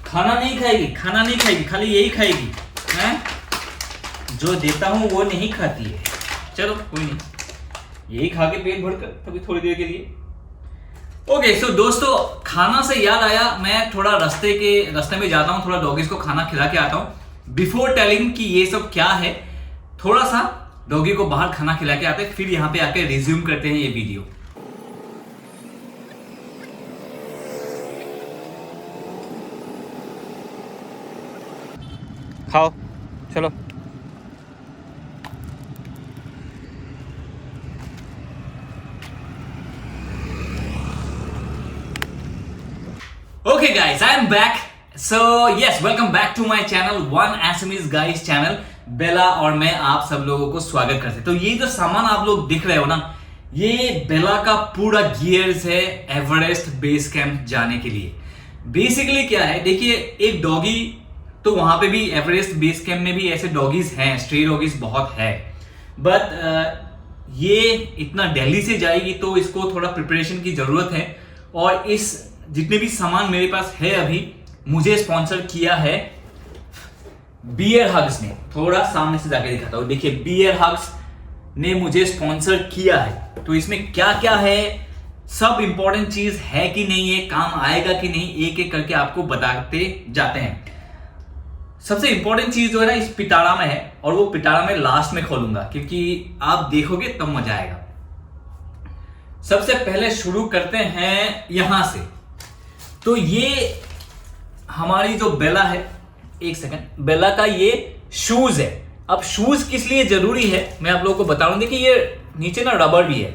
खाना नहीं खाएगी, खाना नहीं खाएगी, खाली यही खाएगी हैं? जो देता हूं वो नहीं खाती है। चलो कोई नहीं, यही खा के पेट भरकर तभी थोड़ी देर के लिए। ओके सो दोस्तों, खाना से याद आया, मैं थोड़ा रास्ते में जाता हूँ, थोड़ा डॉगीज को खाना खिला के आता हूँ। बिफोर टेलिंग कि ये सब क्या है, थोड़ा सा डॉगी को बाहर खाना खिला के आते हैं, फिर यहाँ पे आके रिज्यूम करते हैं ये वीडियो। खाओ चलो। Okay guys, I am back. So yes, welcome back to my channel, One Assamese Guys channel. बेला और मैं आप सब लोगों को स्वागत करते हैं। तो ये जो सामान आप लोग दिख रहे हो ना, ये बेला का पूरा गियर्स है एवरेस्ट बेस कैंप जाने के लिए। बेसिकली क्या है, देखिए एक डॉगी, तो वहां पे भी एवरेस्ट बेस कैंप में भी ऐसे डॉगीज हैं, स्ट्रे डॉगीज बहुत है, बट ये इतना दिल्ली से जाएगी तो इसको थोड़ा प्रिपरेशन की जरूरत है। और इस जितने भी सामान मेरे पास है अभी, मुझे स्पॉन्सर किया है बियर हग्स ने। थोड़ा सामने से जाके दिखाता हूं, देखिए बियर हग्स ने मुझे स्पॉन्सर किया है। तो इसमें क्या क्या है, सब इंपॉर्टेंट चीज है कि नहीं, है काम आएगा कि नहीं, एक एक करके आपको बताते जाते हैं। सबसे इंपॉर्टेंट चीज जो है ना, इस पिटारा में है, और वो पिटारा में लास्ट में खोलूंगा क्योंकि आप देखोगे तब मजा आएगा। सबसे पहले शुरू करते हैं यहां से। तो ये हमारी जो बेला है, एक सेकंड, बेला का ये शूज है। अब शूज किस लिए जरूरी है मैं आप लोगों को बता रहा हूं। देखिए ये नीचे ना रबर भी है,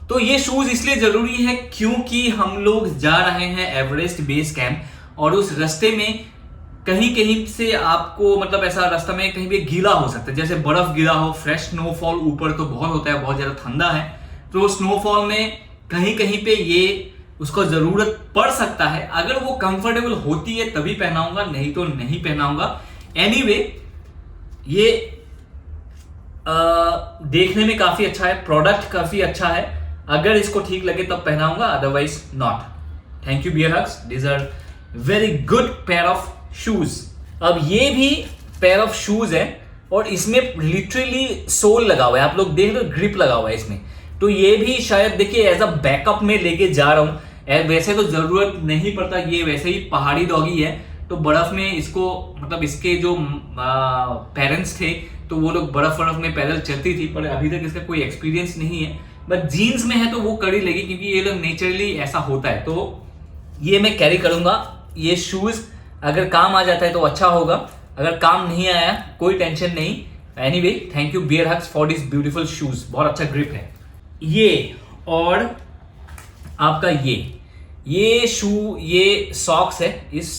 तो ये शूज इसलिए जरूरी है क्योंकि हम लोग जा रहे हैं एवरेस्ट बेस कैंप, और उस रास्ते में कहीं कहीं से आपको, मतलब ऐसा रास्ता में कहीं भी गीला हो सकता है, जैसे बर्फ गिरा हो, फ्रेश स्नोफॉल ऊपर तो बहुत होता है, बहुत ज्यादा ठंडा है, तो स्नोफॉल में कहीं कहीं पे ये उसको जरूरत पड़ सकता है। अगर वो कंफर्टेबल होती है तभी पहनाऊंगा, नहीं तो नहीं पहनाऊंगा। एनीवे, ये देखने में काफी अच्छा है, प्रोडक्ट काफी अच्छा है, अगर इसको ठीक लगे तब पहनाऊंगा, otherwise not. Thank you beer hugs, this are very good pair of shoes. अब ये भी पेयर ऑफ शूज है और इसमें लिटरली सोल लगा हुआ है, आप लोग देख लो, ग्रिप लगा हुआ है इसमें। तो ये भी शायद देखिए एज अ बैकअप में लेके जा रहा हूं। वैसे तो जरूरत नहीं पड़ता, ये वैसे ही पहाड़ी डॉगी है, तो बर्फ में इसको, मतलब इसके जो पेरेंट्स थे तो वो लोग बर्फ में पैदल चलती थी, पर अभी तक इसका कोई एक्सपीरियंस नहीं है। बट जीन्स में है तो वो कड़ी लगी क्योंकि ये लोग नेचुरली ऐसा होता है, तो ये मैं कैरी करूंगा। ये शूज अगर काम आ जाता है तो अच्छा होगा, अगर काम नहीं आया कोई टेंशन नहीं। Anyway, thank you beer Hugs for this beautiful shoes, बहुत अच्छा ग्रिप है ये। और आपका ये शू, ये सॉक्स है, इस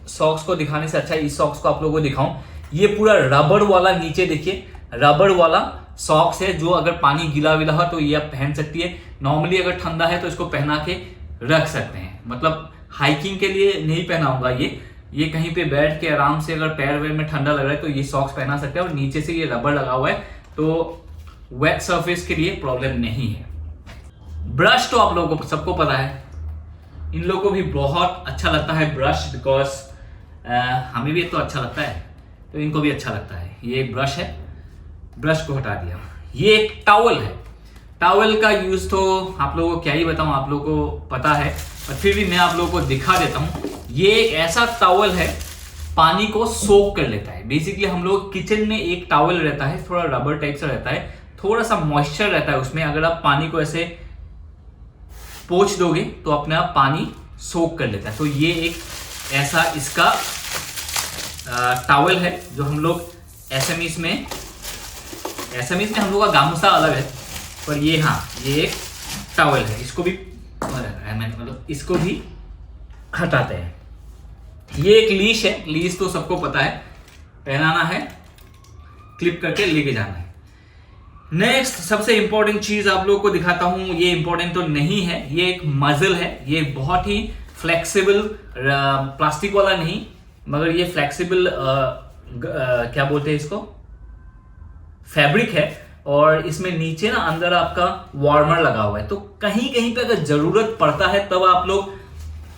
सॉक्स को दिखाने से अच्छा है इस सॉक्स को आप लोगों को दिखाऊं। ये पूरा रबर वाला, नीचे देखिए रबर वाला सॉक्स है, जो अगर पानी गीला विला हो तो ये आप पहन सकती है। नॉर्मली अगर ठंडा है तो इसको पहना के रख सकते हैं, मतलब हाइकिंग के लिए नहीं पहनाऊंगा ये कहीं पे बैठ के आराम से, अगर पैर वैर में ठंडा लग रहा है तो ये सॉक्स पहना सकते हैं। और नीचे से ये रबर लगा हुआ है, तो वेट सरफेस के लिए प्रॉब्लम नहीं है। ब्रश तो आप लोगों को सबको पता है, इन लोगों को भी बहुत अच्छा लगता है ब्रश, बिकॉज हमें भी तो अच्छा लगता है, तो इनको भी अच्छा लगता है। ये एक ब्रश है, ब्रश को हटा दिया। ये एक टॉवल है, टॉवल का यूज तो आप लोगों को क्या ही बताऊं, आप लोगों को पता है, पर फिर भी मैं आप लोगों को दिखा देता हूं। ये एक ऐसा टॉवल है, पानी को सोक कर लेता है। बेसिकली हम लोग किचन में एक टॉवल रहता है, थोड़ा रबर टाइप से रहता है, थोड़ा सा मॉइस्चर रहता है उसमें, अगर आप पानी को ऐसे पोंछ दोगे तो अपने आप पानी सोक कर लेता है। तो ये एक ऐसा इसका टॉवल है जो हम लोग एसएमईस में हम लोग का गामूसा अलग है, पर ये, हाँ, ये एक टॉवल है, इसको भी मतलब इसको भी हटाते हैं। ये एक लीश है, लीश तो सबको पता है, पहनाना है, क्लिप करके लेके जाना है। नेक्स्ट सबसे इंपॉर्टेंट चीज आप लोगों को दिखाता हूं, ये इंपॉर्टेंट तो नहीं है, ये एक मजल है, ये बहुत ही फ्लेक्सिबल, प्लास्टिक वाला नहीं, मगर ये फ्लेक्सिबल क्या बोलते हैं इसको, फैब्रिक है, और इसमें नीचे ना अंदर आपका वार्मर लगा हुआ है, तो कहीं कहीं पे अगर जरूरत पड़ता है तब आप लोग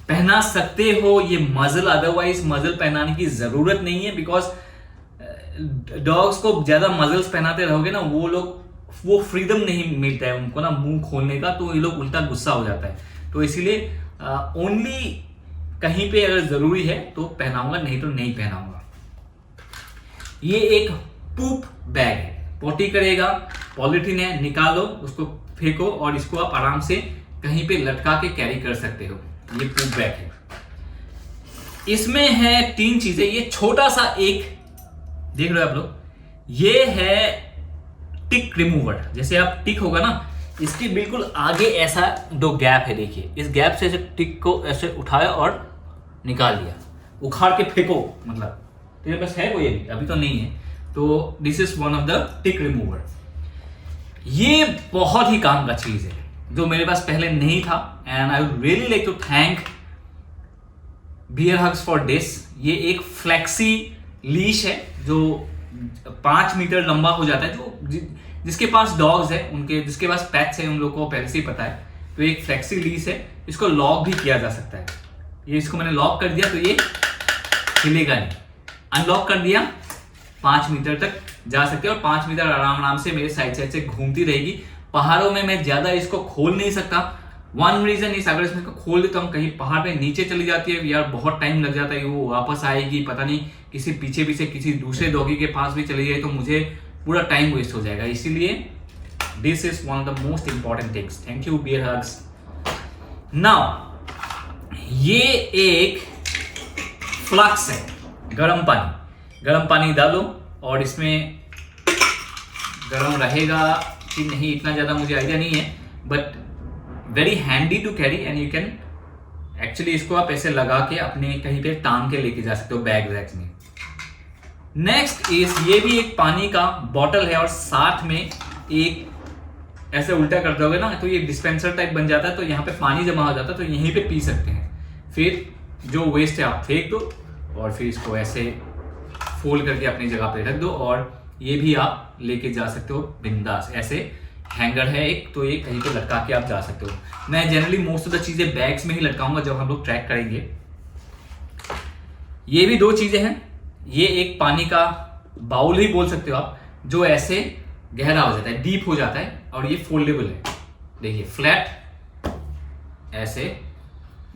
पहना सकते हो ये मजल, अदरवाइज मजल पहनाने की जरूरत नहीं है, बिकॉज डॉग्स को ज्यादा मजल्स पहनाते रहोगे ना, वो फ्रीडम नहीं मिलता है उनको ना मुंह खोलने का, तो ये लोग उल्टा गुस्सा हो जाता है। तो इसीलिए ओनली कहीं पे अगर जरूरी है तो पहनाऊंगा, नहीं तो नहीं पहनाऊंगा। ये एक पूप बैग है, पोटी करेगा, पॉलिथीन है, निकालो उसको, फेंको और इसको आप आराम से कहीं पे लटका के कैरी कर सकते हो। ये पूप बैग है। इसमें है 3 चीजें। ये छोटा सा एक देख रहे हो आप लोग, ये है टिक रिमूवर। जैसे आप टिक होगा ना, इसके बिल्कुल आगे ऐसा 2 गैप है, देखिए इस गैप से ऐसे टिक को ऐसे उठाया और निकाल दिया, उखाड़ के फेंको। मतलब तेरे पास है कोई अभी तो नहीं है, तो this is one of the tick remover. ये बहुत ही काम का चीज है जो मेरे पास पहले नहीं था, and I would really like to thank Bear Hugs for this. ये एक फ्लेक्सी लीश है जो 5 मीटर लंबा हो जाता है। जो जिसके पास डॉग्स है, उनके जिसके पास पेट्स है, उन लोगों को पहले से ही पता है। तो एक फ्लेक्सी लीश है, इसको लॉक भी किया जा सकता है। ये इसको मैंने लॉक कर दिया तो ये हिलेगा नहीं, अनलॉक कर दिया, 5 मीटर तक जा सकते हैं और 5 मीटर आराम से मेरे साइड से घूमती रहेगी। पहाड़ों में मैं ज्यादा इसको खोल नहीं सकता। वन रीजन इस, अगर इसमें खोल देता हूँ कहीं पहाड़ पे नीचे चली जाती है यार, बहुत टाइम लग जाता है, वो वापस आएगी, पता नहीं किसी पीछे किसी दूसरे डॉगी के पास भी चली जाए तो मुझे पूरा टाइम वेस्ट हो जाएगा। इसीलिए this is one of the most important things. Thank you beer Hugs. Now ये एक फ्लक्स है, गर्म पानी डालो और इसमें गर्म रहेगा कि नहीं इतना ज्यादा मुझे आइडिया नहीं है, but very handy to carry and you can actually इसको आप ऐसे लगा के अपने कहीं पे टांग के लेके जा सकते हो बैग वैग में। नेक्स्ट इज, ये भी एक पानी का बॉटल है और साथ में एक ऐसे उल्टा कर दोगे ना तो ये डिस्पेंसर टाइप बन जाता है, तो यहाँ पे पानी जमा हो जाता है, तो यहीं पे पी सकते हैं। फिर जो वेस्ट है आप फेंक दो और फिर इसको ऐसे फोल्ड करके अपनी जगह पे रख दो, और ये भी आप लेके जा सकते हो बिंदास। ऐसे हैंगर है एक, तो ये कहीं पे लटका के आप जा सकते हो। मैं जनरली मोस्ट ऑफ द चीजें बैग्स में ही लटकाऊंगा जब हम लोग ट्रैक करेंगे। ये भी 2 चीजें हैं। ये एक पानी का बाउल ही बोल सकते हो आप, जो ऐसे गहरा हो जाता है, डीप हो जाता है, और ये फोल्डेबल है। देखिए फ्लैट ऐसे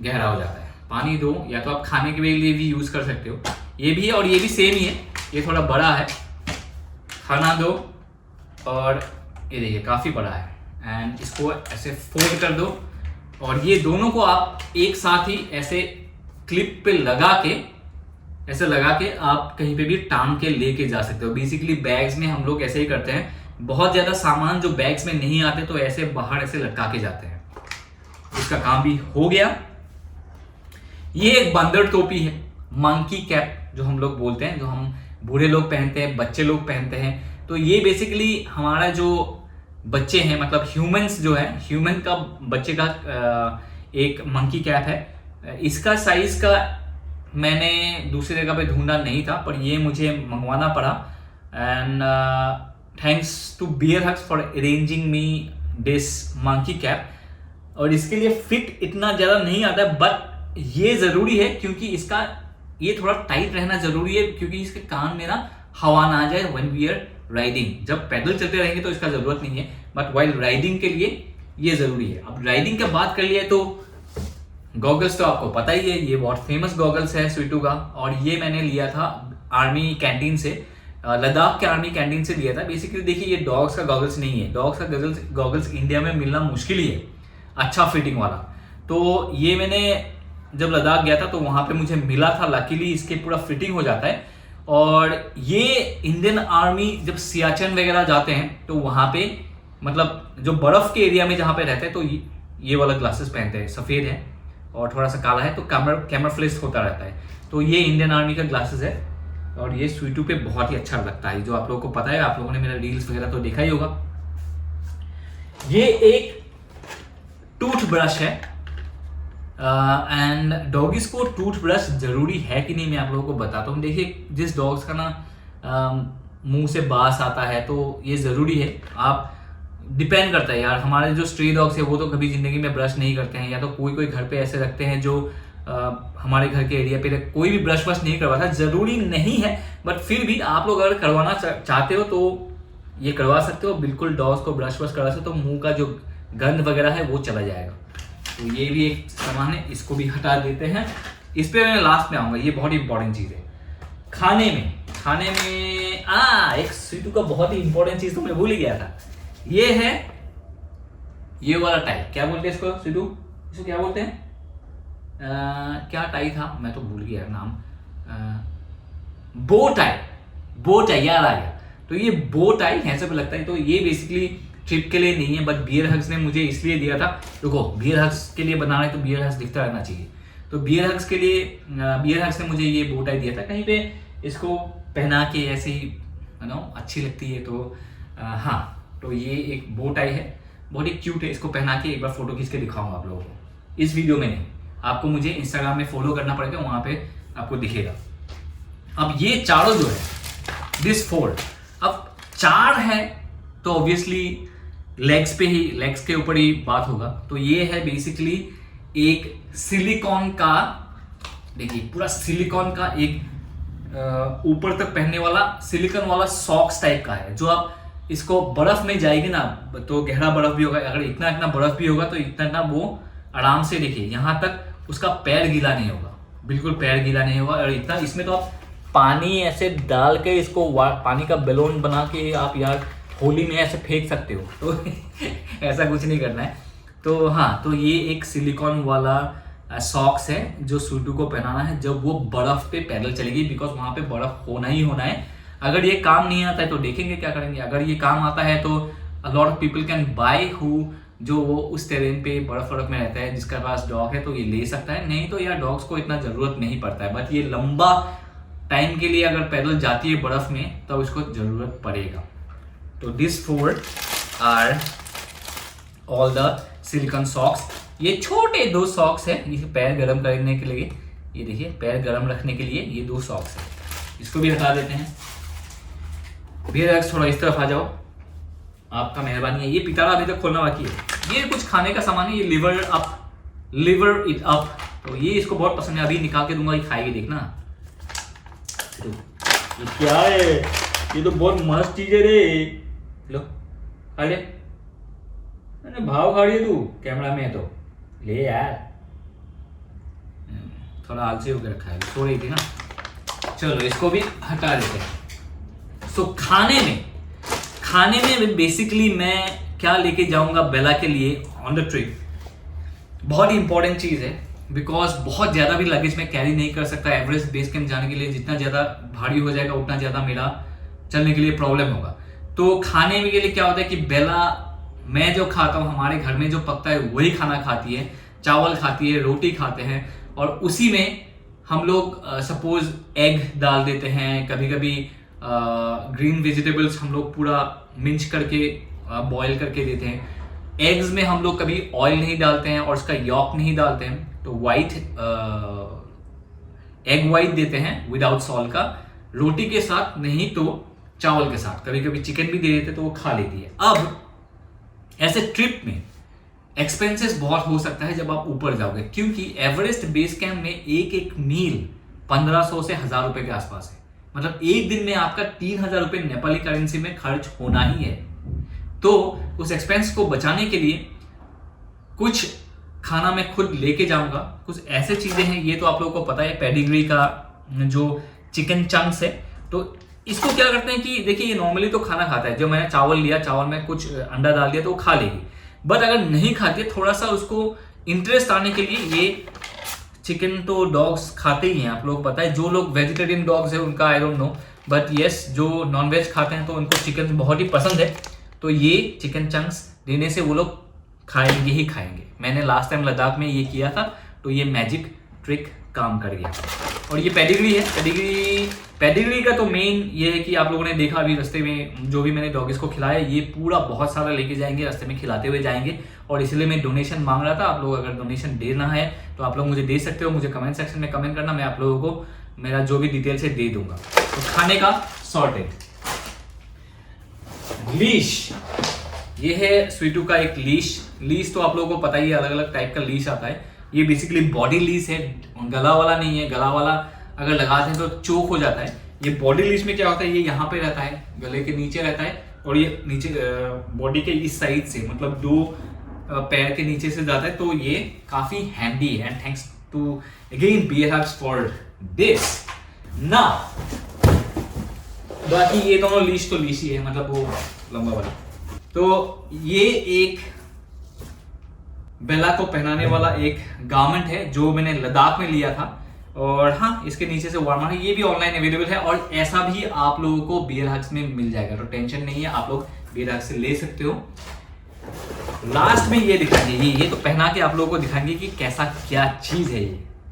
गहरा हो जाता है। पानी दो, या तो आप खाने के लिए भी यूज कर सकते हो। ये भी है और ये भी सेम ही है, ये थोड़ा बड़ा है। खाना दो और ये देखिए काफी बड़ा है, एंड इसको ऐसे फोल्ड कर दो और ये दोनों को आप एक साथ ही ऐसे क्लिप पे लगा के आप कहीं पे भी टांग के लेके जा सकते हो। बेसिकली बैग्स में हम लोग ऐसे ही करते हैं, बहुत ज्यादा सामान जो बैग्स में नहीं आते तो ऐसे बाहर ऐसे लटका के जाते हैं। इसका काम भी हो गया। ये एक बंदर टोपी है, मंकी कैप जो हम लोग बोलते हैं, जो हम बूढ़े लोग पहनते हैं, बच्चे लोग पहनते हैं। तो ये बेसिकली हमारा जो बच्चे हैं, मतलब ह्यूमंस जो है, ह्यूमन का बच्चे का एक मंकी कैप है। इसका साइज का मैंने दूसरी जगह पे ढूंढा नहीं था, पर ये मुझे मंगवाना पड़ा। And thanks to Bear Hugs for arranging me this monkey cap. और इसके लिए फिट इतना ज्यादा नहीं आता है, बट ये जरूरी है क्योंकि इसका ये थोड़ा टाइट रहना जरूरी है, क्योंकि इसके कान में ना हवा ना आ जाए व्हेन वी आर राइडिंग। जब पैदल चलते रहेंगे तो इसका जरूरत नहीं है, बट वाइल राइडिंग के लिए ये जरूरी है। अब राइडिंग की बात कर लिया तो गॉगल्स तो आपको पता ही है, ये बहुत फेमस गॉगल्स है स्वीटू का, और ये मैंने लिया था आर्मी कैंटीन से, लद्दाख के आर्मी कैंटीन से लिया था। बेसिकली देखिए ये डॉग्स का गॉगल्स नहीं है, डॉग्स का गॉगल्स इंडिया में मिलना मुश्किल ही है अच्छा फिटिंग वाला। तो ये मैंने जब लद्दाख गया था तो वहां पे मुझे मिला था, लकीली इसके पूरा फिटिंग हो जाता है। और ये इंडियन आर्मी जब सियाचिन वगैरह जाते हैं तो वहां पे मतलब जो बर्फ के एरिया में जहां पे रहते हैं तो ये वाला ग्लासेस पहनते हैं, सफेद है और थोड़ा सा काला है, तो कैमराफ्लेज होता रहता है। तो ये इंडियन आर्मी का ग्लासेस है और ये स्वीटू पे बहुत ही अच्छा लगता है, जो आप लोगों को पता है, आप लोगों ने मेरा रील्स वगैरह तो देखा ही होगा। ये एक टूथब्रश है, एंड डॉगीज को टूथब्रश जरूरी है कि नहीं मैं आप लोगों को बताता हूँ। देखिए जिस डॉग्स का ना मुंह से बास आता है तो ये जरूरी है। आप डिपेंड करता है यार, हमारे जो स्ट्री डॉग्स है वो तो कभी जिंदगी में ब्रश नहीं करते हैं, या तो कोई घर पे ऐसे रखते हैं जो हमारे घर के एरिया पे कोई भी ब्रश वश नहीं करवाता, जरूरी नहीं है, बट फिर भी आप लोग अगर करवाना चाहते हो तो ये करवा सकते हो। बिल्कुल डॉग्स को ब्रश वश करा सकते हो, तो मुंह का जो गंद वगैरह है वो चला जाएगा। तो ये भी एक सामान है, इसको भी हटा देते हैं। इस पे मैं लास्ट में आऊंगा, ये बहुत ही इंपॉर्टेंट चीज है। खाने में एक स्वीटू का बहुत ही इंपॉर्टेंट चीज तो मैं भूल ही गया था, ये है ये वाला टाई। क्या बोलते हैं इसको स्वीटू, इसको क्या बोलते हैं? क्या टाई था, मैं तो भूल गया नाम। बो टाई याद आ गया। तो ये बो टाई ऐसे पे लगता है, तो ये बेसिकली ट्रिप के लिए नहीं है, बट बियर हग्स ने मुझे इसलिए दिया था। देखो बियर हग्स के लिए बनाना है तो बियर हग्स दिखता रहना चाहिए, तो बियर हग्स के लिए बियर हग्स ने मुझे ये बो टाई दिया था। कहीं पे इसको पहना के ऐसे ही अच्छी लगती है, तो हाँ, तो ये एक बो टाई है, बहुत ही क्यूट है। इसको पहना के एक बार फोटो खींच के दिखाऊंगा आप लोगों को, इस वीडियो में नहीं, आपको मुझे इंस्टाग्राम में फॉलो करना पड़ेगा, वहां पे आपको दिखेगा। अब ये चारों जो है दिस 4, अब 4 है तो ऑब्वियसली लेग्स के ऊपर ही बात होगा। तो ये है बेसिकली एक सिलिकॉन का, देखिए पूरा सिलिकॉन का एक ऊपर तक पहनने वाला सिलिकॉन वाला सॉक्स टाइप का है, जो आप इसको बर्फ में जाएगी ना, तो गहरा बर्फ भी होगा, अगर इतना बर्फ भी होगा तो इतना वो आराम से, देखिए यहाँ तक उसका पैर गीला नहीं होगा, बिल्कुल पैर गीला नहीं होगा। और इतना इसमें तो आप पानी ऐसे डाल के इसको पानी का बैलून बना के आप यार होली में ऐसे फेंक सकते हो, तो ऐसा कुछ नहीं करना है। तो हाँ, तो ये एक सिलिकॉन वाला सॉक्स है जो स्वीटू को पहनाना है जब वो बर्फ पे पैदल चलेगी, बिकॉज वहां पे बर्फ होना ही होना है। अगर ये काम नहीं आता है तो देखेंगे क्या करेंगे। अगर ये काम आता है तो lot of people can by who जो वो उस टेरेन पे बर्फ में रहता है, जिसके पास डॉग है तो ये ले सकता है, नहीं तो यार डॉग्स को इतना जरूरत नहीं पड़ता है। बट ये लंबा टाइम के लिए अगर पैदल जाती है बर्फ में तब तो इसको जरूरत पड़ेगा। तो this 4 are all the silicon socks. ये छोटे 2 सॉक्स है, ये पैर गर्म करने के लिए, ये देखिए पैर गर्म रखने के लिए ये 2 सॉक्स है। इसको भी हटा देते हैं। भैया थोड़ा इस तरफ आ जाओ, आपका मेहरबानी है। ये पिटारा अभी तक खोलना बाकी है। ये कुछ खाने का सामान है, ये लिवर इट अप, तो ये इसको बहुत पसंद है। अभी निकाल के दूंगा, ये खाएगी, देखना। ये क्या है, ये तो बहुत मस्त चीज है रे। लो खा ले, मैंने भाव खा रही है तू, कैमरा में है तो ले यार। थोड़ा आलसी होकर रखा है, सो रही थी ना। चलो इसको भी हटा देते हैं। सो खाने में बेसिकली मैं क्या लेके जाऊंगा बेला के लिए ऑन द ट्रिप, बहुत ही इंपॉर्टेंट चीज है, बिकॉज बहुत ज्यादा भी लगेज में कैरी नहीं कर सकता। एवरेस्ट बेस कैंप जाने के लिए जितना ज्यादा भारी हो जाएगा उतना ज्यादा मेरा चलने के लिए प्रॉब्लम होगा। तो खाने में के लिए क्या होता है कि बेला, मैं जो खाता हूँ, हमारे घर में जो पकता है वही खाना खाती है, चावल खाती है, रोटी खाते हैं, और उसी में हम लोग सपोज एग डाल देते हैं, कभी कभी ग्रीन वेजिटेबल्स हम लोग पूरा मिंच करके बॉईल करके देते हैं। एग्स में हम लोग कभी ऑयल नहीं डालते हैं और उसका यॉक नहीं डालते हैं, तो वाइट एग वाइट देते हैं विदाउट सॉल्ट का, रोटी के साथ नहीं तो चावल के साथ, कभी कभी चिकन भी दे देते तो वो खा लेती है। अब ऐसे ट्रिप में एक्सपेंसेस बहुत हो सकता है जब आप ऊपर जाओगे, क्योंकि एवरेस्ट बेस कैंप में एक मील 1500 से 1000 रुपए के आसपास है। मतलब एक दिन में आपका 3000 रुपए नेपाली करेंसी में खर्च होना ही है। तो उस एक्सपेंस को बचाने के लिए कुछ खाना मैं खुद लेके जाऊंगा। कुछ ऐसे चीजें हैं, ये तो आप लोगों को पता है, पेडिग्री का जो चिकन चंक्स है, तो इसको क्या करते हैं कि देखिए ये नॉर्मली तो खाना खाता है। जब मैंने चावल लिया, चावल में कुछ अंडा डाल दिया तो वो खा लेगी, बट अगर नहीं खाती है, थोड़ा सा उसको इंटरेस्ट आने के लिए, ये चिकन तो डॉग्स खाते ही हैं, आप लोग पता है। जो लोग वेजिटेरियन डॉग्स है उनका I don't know, but yes जो नॉन वेज खाते हैं तो उनको चिकन बहुत ही पसंद है। तो ये चिकन चंक्स देने से वो लोग खाएंगे ही खाएंगे। मैंने लास्ट टाइम लद्दाख में ये किया था, तो ये मैजिक ट्रिक काम कर गया। और ये पेडिग्री है, पेडिग्री का तो मेन ये है कि आप लोगों ने देखा अभी रास्ते में जो भी मैंने डॉगीज को खिलाया, ये पूरा बहुत सारा लेके जाएंगे, रास्ते में खिलाते हुए जाएंगे। और इसलिए मैं डोनेशन मांग रहा था। आप लोग अगर डोनेशन देना है तो आप लोग मुझे दे सकते हो, मुझे कमेंट सेक्शन में कमेंट करना, मैं आप लोगों को मेरा जो भी डिटेल्स है दे दूंगा। तो खाने का सॉर्टेड लीश, ये है स्वीटू का एक लीश तो आप लोगों को पता ही है, अलग अलग टाइप का लीश आता है। ये बेसिकली बॉडी लीस है, गला वाला नहीं है। गला वाला अगर लगाते हैं तो चोक हो जाता है। ये बॉडी लीस में क्या होता है, ये यहाँ पे रहता है, गले के नीचे रहता है, और ये नीचे बॉडी के इस साइड से, मतलब दो पैर के नीचे से जाता है। तो ये काफी हैंडी है, and thanks to again Bear Hugs for this. Now बाकी ये दोनों लीश तो लीश ही है, मतलब वो लंबा वाला। तो ये एक बेला को पहनाने वाला एक गारमेंट है जो मैंने लद्दाख में लिया था, और हाँ इसके नीचे से वार्मर है। ये भी ऑनलाइन अवेलेबल है, और ऐसा भी आप लोगों को बियर हग्स में मिल जाएगा, तो टेंशन नहीं है, आप लोग बियर हग्स से ले सकते हो। लास्ट में ये दिखाएंगे, ये तो पहना के आप लोगों को दिखाएंगे कि कैसा क्या चीज है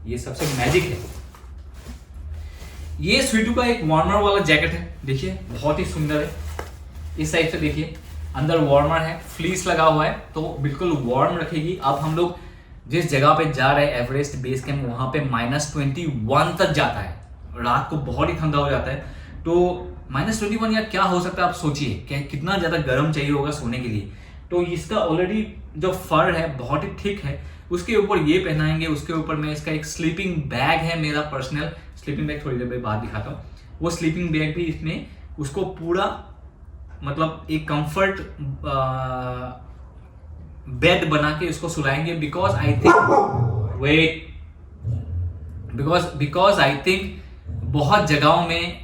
ये सबसे मैजिक है। ये स्वीटू का एक वार्मर वाला जैकेट है, देखिए बहुत ही सुंदर है। इस साइड से देखिए अंदर वार्मर है, फ्लीस लगा हुआ है, तो बिल्कुल वार्म रखेगी। अब हम लोग जिस जगह पे जा रहे हैं एवरेस्ट बेस कैंप, वहां पे -21 तक जाता है, रात को बहुत ही ठंडा हो जाता है। तो -21 या क्या हो सकता है, आप सोचिए कितना ज्यादा गर्म चाहिए होगा सोने के लिए। तो इसका ऑलरेडी जो फर है बहुत ही थिक है, उसके ऊपर ये पहनाएंगे। उसके ऊपर में इसका एक स्लीपिंग बैग है, मेरा पर्सनल स्लीपिंग बैग, थोड़ी देर बाद दिखाता हूँ। वो स्लीपिंग बैग भी इसमें उसको पूरा मतलब एक कंफर्ट बेड बना के उसको सुलाएंगे, बिकॉज आई थिंक बहुत जगहों में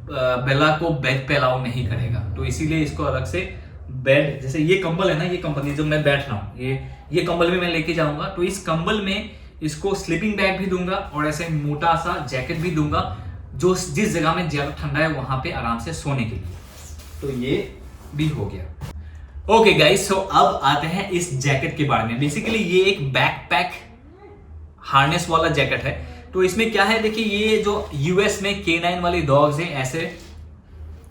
बेला को बेड पे अलाउ नहीं करेगा, तो इसीलिए इसको अलग से बेड, जैसे ये कंबल है ना, ये कंबल जो मैं बैठ रहा हूँ, ये कंबल भी मैं लेके जाऊंगा। तो इस कंबल में इसको स्लीपिंग बैग भी दूंगा, और ऐसे मोटा सा जैकेट भी दूंगा, जो जिस जगह में ज्यादा ठंडा है वहां पे आराम से सोने के लिए। तो ये भी हो गया। ओके गाइस, सो अब आते हैं इस जैकेट के बारे में। बेसिकली ये एक बैकपैक हार्नेस वाला जैकेट है। तो इसमें क्या है, देखिए ये जो यूएस में K9 वाले डॉग्स हैं, ऐसे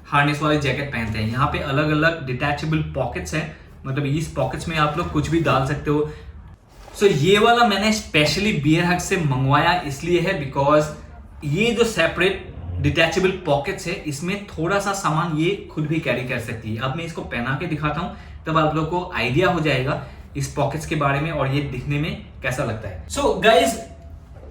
हार्नेस वाले जैकेट पहनते हैं। यहाँ पे अलग अलग डिटैचेबल पॉकेट्स हैं, मतलब इस पॉकेट्स में आप लोग कुछ भी डाल सकते हो। सो ये वाला मैंने स्पेशली बियर हग से मंगवाया इसलिए है, बिकॉज ये जो सेपरेट डिटैचेबल पॉकेट्स है, इसमें थोड़ा सा सामान ये खुद भी कैरी कर सकती है। अब मैं इसको पहना के दिखाता हूँ, तब आप लोगों को आइडिया हो जाएगा इस पॉकेट्स के बारे में और ये दिखने में कैसा लगता है। सो गाइज,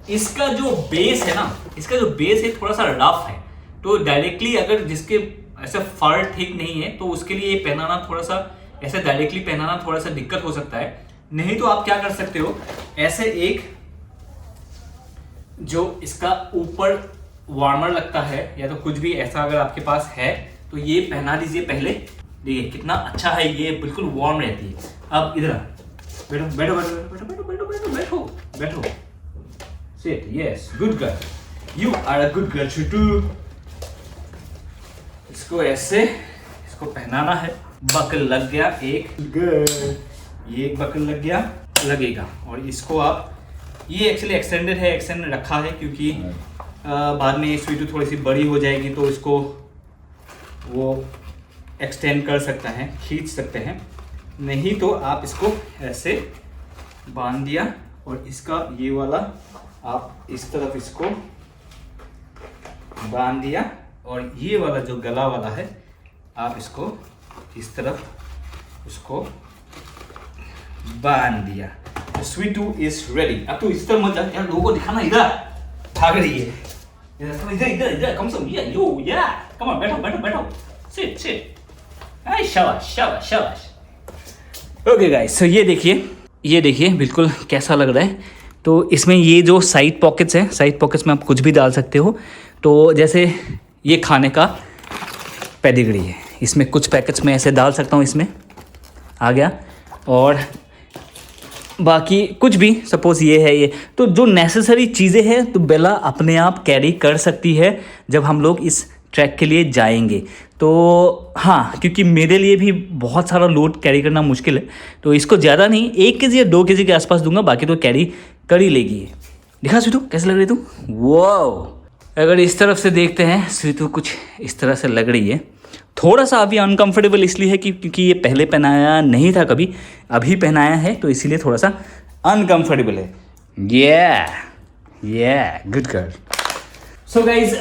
इसका जो बेस है ना, इसका जो बेस है थोड़ा सा रफ है, तो डायरेक्टली अगर जिसके ऐसे फर ठीक नहीं है तो उसके लिए ये पहनाना थोड़ा सा, ऐसे डायरेक्टली पहनाना थोड़ा सा दिक्कत हो सकता है। नहीं तो आप क्या कर सकते हो, ऐसे एक जो इसका ऊपर वार्मर लगता है या तो कुछ भी ऐसा अगर आपके पास है तो ये पहना दीजिए पहले। देखिए कितना अच्छा है, ये बिल्कुल वार्म रहती है। अब इधर बैठो बैठो बैठो बैठो बैठो बैठो बैठो बैठो, sit, yes, good girl, you are a good girl Chhotu. इसको ऐसे इसको पहनाना है, बकल लग गया एक, ये एक बकल लग गया, लगेगा। और इसको आप, ये एक्चुअली एक्सटेंडेड है, एक्सटेंड रखा है क्योंकि बाद में स्वीटू थोड़ी सी बड़ी हो जाएगी तो इसको वो एक्सटेंड कर सकता है, खींच सकते हैं। नहीं तो आप इसको ऐसे बांध दिया और इसका ये वाला आप इस तरफ इसको बांध दिया, और ये वाला जो गला वाला है आप इसको इस तरफ उसको बांध दिया। Sweetu is ready. अब तो इस तरफ मत जा यार, लोगों को दिखाना, इधर भाग रही है, इधर इधर इधर, कम से कम ये यो या कम ऑन, बैठो बैठो बैठो, सिट सिट, आई शाबाश शाबाश शाबाश। ओके गाइस, सो ये देखिए बिल्कुल कैसा लग रहा है। तो इसमें ये जो साइड पॉकेट्स हैं, साइड पॉकेट्स में आप कुछ भी डाल सकते हो। तो जैसे ये खाने का पेडिग्री है, इसमें कुछ पैकेट्स में ऐसे डाल सकता हूँ, इसमें आ गया। और बाकी कुछ भी, सपोज ये है, ये तो जो नेसेसरी चीज़ें हैं तो बेला अपने आप कैरी कर सकती है जब हम लोग इस ट्रैक के लिए जाएंगे। तो हाँ, क्योंकि मेरे लिए भी बहुत सारा लोड कैरी करना मुश्किल है, तो इसको ज़्यादा नहीं 1 केजी या 2 केजी के आसपास दूंगा, बाकी तो कैरी कर ही लेगी। दिखा स्वीटू कैसे लग रही तू, वाह। अगर इस तरफ से देखते हैं, स्वीटू कुछ इस तरह से लग रही है। थोड़ा सा अभी अनकंफर्टेबल इसलिए है क्योंकि ये पहले पहनाया नहीं था कभी, अभी पहनाया है, तो इसीलिए थोड़ा सा अनकंफर्टेबल है। ये good girl. So guys,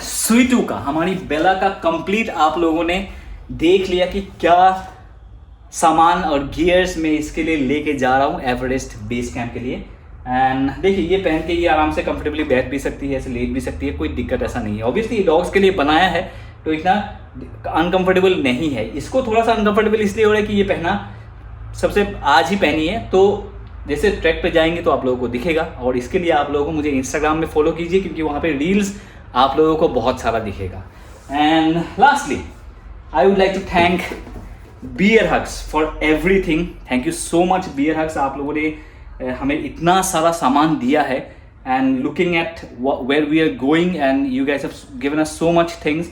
Sweetu का, हमारी बेला का कंप्लीट आप लोगों ने देख लिया कि क्या सामान और गियर्स में इसके लिए लेके जा रहा हूँ एवरेस्ट बेस कैंप के लिए। एंड देखिए ये पहन के ये आराम से कंफर्टेबली बैठ भी सकती है, ऐसे लेट भी सकती है, कोई दिक्कत ऐसा नहीं है। ऑब्वियसली डॉग्स के लिए बनाया है तो इतना अनकंफर्टेबल नहीं है। इसको थोड़ा सा अनकंफर्टेबल इसलिए हो रहा है कि ये पहना सबसे आज ही पहनी है, तो जैसे ट्रैक पे जाएंगे तो आप लोगों को दिखेगा। और इसके लिए आप लोगों को मुझे इंस्टाग्राम में फॉलो कीजिए, क्योंकि वहाँ पे रील्स आप लोगों को बहुत सारा दिखेगा। And lastly I would like to thank Bear Hugs for everything. Thank you so much Bear Hugs, आप लोगों ने हमें इतना सारा सामान दिया है। And looking at where we are going and you guys have given us so much things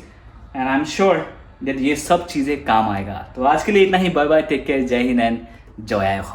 and I am sure that ये सब चीज़ें काम आएगा। तो आज के लिए इतना ही। बाय बाय, टेक केयर, जय हिंद एंड जय